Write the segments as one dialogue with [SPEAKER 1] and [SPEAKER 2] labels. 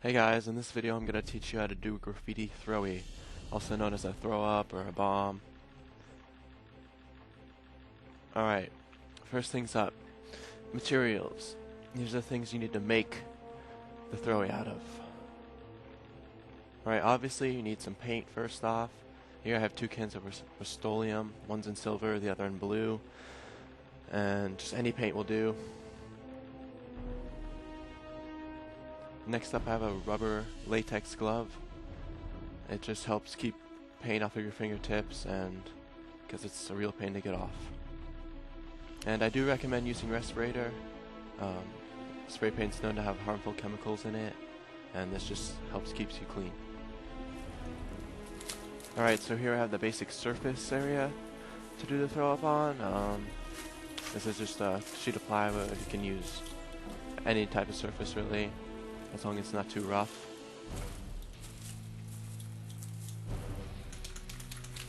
[SPEAKER 1] Hey guys, in this video I'm going to teach you how to do graffiti throwy, also known as a throw up or a bomb. Alright, first things up, materials. These are the things you need to make the throwy out of. Alright, obviously you need some paint first off. Here I have two cans of Rust-Oleum, one's in silver, the other in blue, and just any paint will do. Next up I have a rubber latex glove. It just helps keep paint off of your fingertips and because it's a real pain to get off. And I do recommend using respirator. Spray paint's known to have harmful chemicals in it, and this just helps keeps you clean. Alright, so here I have the basic surface area to do the throw up on. This is just a sheet of plywood. You can use any type of surface really, as long as it's not too rough.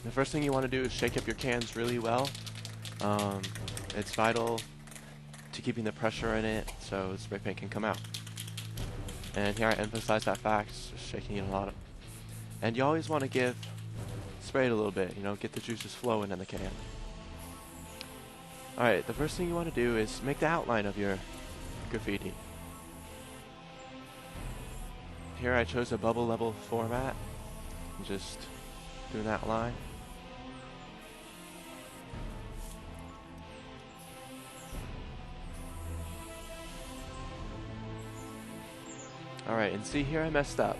[SPEAKER 1] The first thing you want to do is shake up your cans really well. It's vital to keeping the pressure in it so the spray paint can come out. And here I emphasize that fact, just shaking it a lot. And you always want to spray it a little bit, get the juices flowing in the can. Alright, the first thing you want to do is make the outline of your graffiti. Here I chose a bubble level format, just doing that line. Alright, and see here I messed up.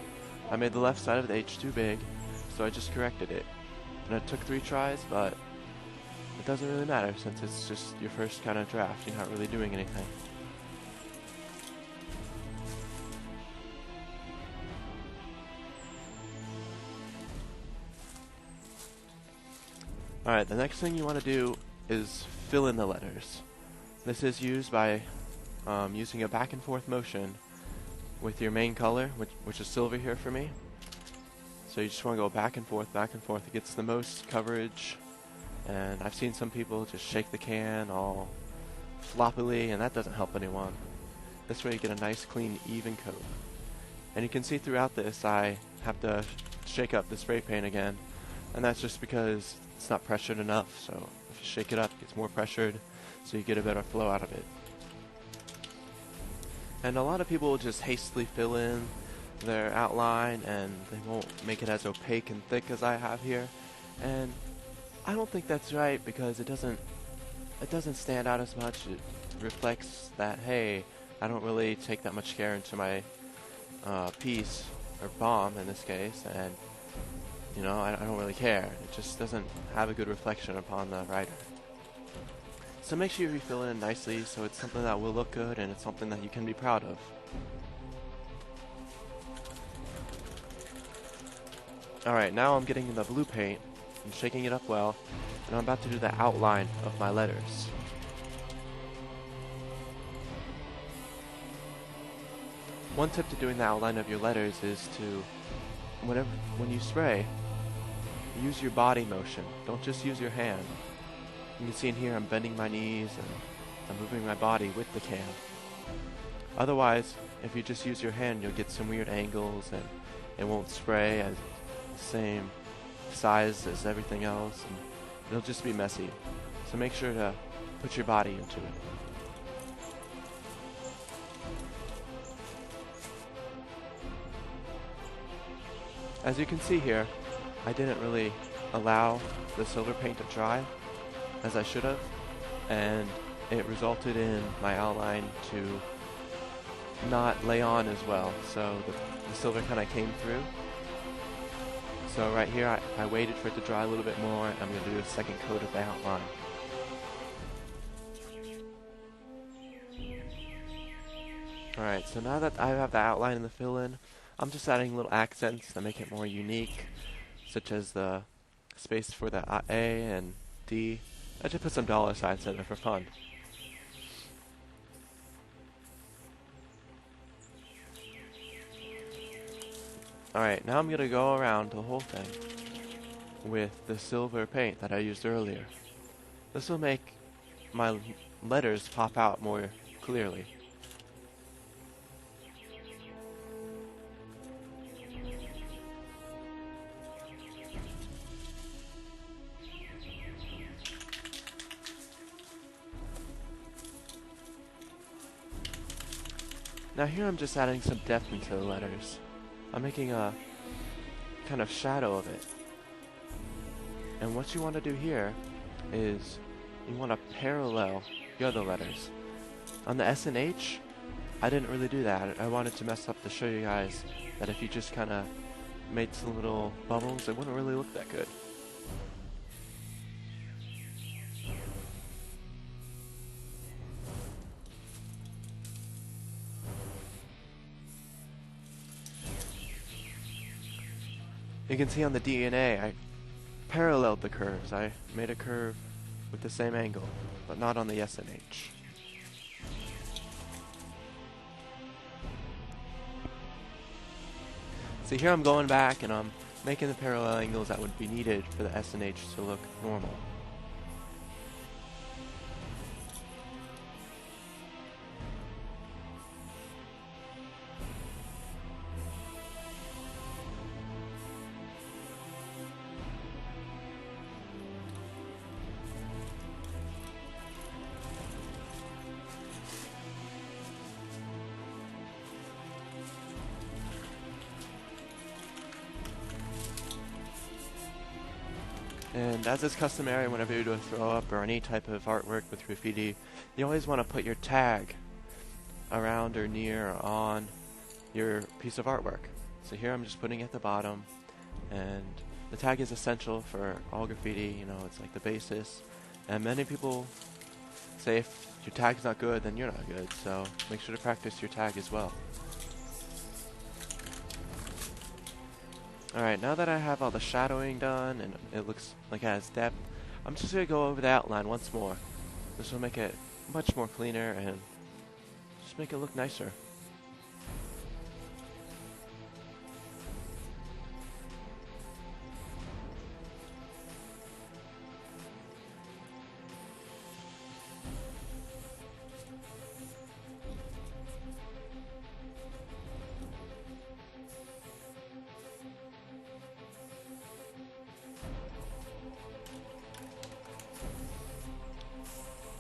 [SPEAKER 1] I made the left side of the H too big, so I just corrected it. And it took 3 tries, but it doesn't really matter since it's just your first kind of draft. You're not really doing anything. Alright, the next thing you want to do is fill in the letters. This is used by using a back and forth motion with your main color, which is silver here for me. So you just want to go back and forth, it gets the most coverage. And I've seen some people just shake the can all floppily, and that doesn't help anyone. This way you get a nice, clean, even coat. And you can see throughout this I have to shake up the spray paint again, and that's just because it's not pressured enough, so if you shake it up, it gets more pressured, so you get a better flow out of it. And a lot of people will just hastily fill in their outline, and they won't make it as opaque and thick as I have here. And I don't think that's right, because it doesn't stand out as much. It reflects that, hey, I don't really take that much care into my piece, or bomb in this case, and I don't really care. It just doesn't have a good reflection upon the writer. So make sure you fill it in nicely so it's something that will look good and it's something that you can be proud of. Alright, now I'm getting the blue paint and shaking it up well, and I'm about to do the outline of my letters. One tip to doing the outline of your letters is to, when you spray, use your body motion. Don't just use your hand. You can see in here I'm bending my knees and I'm moving my body with the can. Otherwise, if you just use your hand, you'll get some weird angles and it won't spray as the same size as everything else, and it'll just be messy. So make sure to put your body into it. As you can see here, I didn't really allow the silver paint to dry as I should have, and it resulted in my outline to not lay on as well, so the silver kind of came through. So right here I waited for it to dry a little bit more, and I'm going to do a second coat of the outline. Alright, so now that I have the outline and the fill-in, I'm just adding little accents that make it more unique, such as the space for the A and D. I just put some dollar signs in there for fun. Alright, now I'm going to go around the whole thing with the silver paint that I used earlier. This will make my letters pop out more clearly. Now here I'm just adding some depth into the letters. I'm making a kind of shadow of it. And what you want to do here is you want to parallel the other letters. On the S and H, I didn't really do that. I wanted to mess up to show you guys that if you just kind of made some little bubbles, it wouldn't really look that good. You can see on the DNA, I paralleled the curves. I made a curve with the same angle, but not on the S and H. See, here I'm going back and I'm making the parallel angles that would be needed for the S and H to look normal. And as is customary, whenever you do a throw up or any type of artwork with graffiti, you always want to put your tag around or near or on your piece of artwork. So here I'm just putting it at the bottom, and the tag is essential for all graffiti. You know, it's like the basis. And many people say if your tag's not good, then you're not good. So make sure to practice your tag as well. Alright, now that I have all the shadowing done and it looks like it has depth, I'm just going to go over the outline once more. This will make it much more cleaner and just make it look nicer.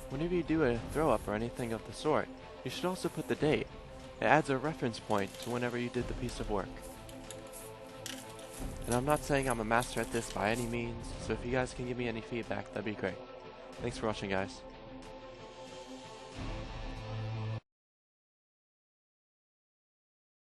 [SPEAKER 1] Whenever you do a throw up or anything of the sort, you should also put the date. It adds a reference point to whenever you did the piece of work. And I'm not saying I'm a master at this by any means, so if you guys can give me any feedback, that'd be great. Thanks for watching, guys.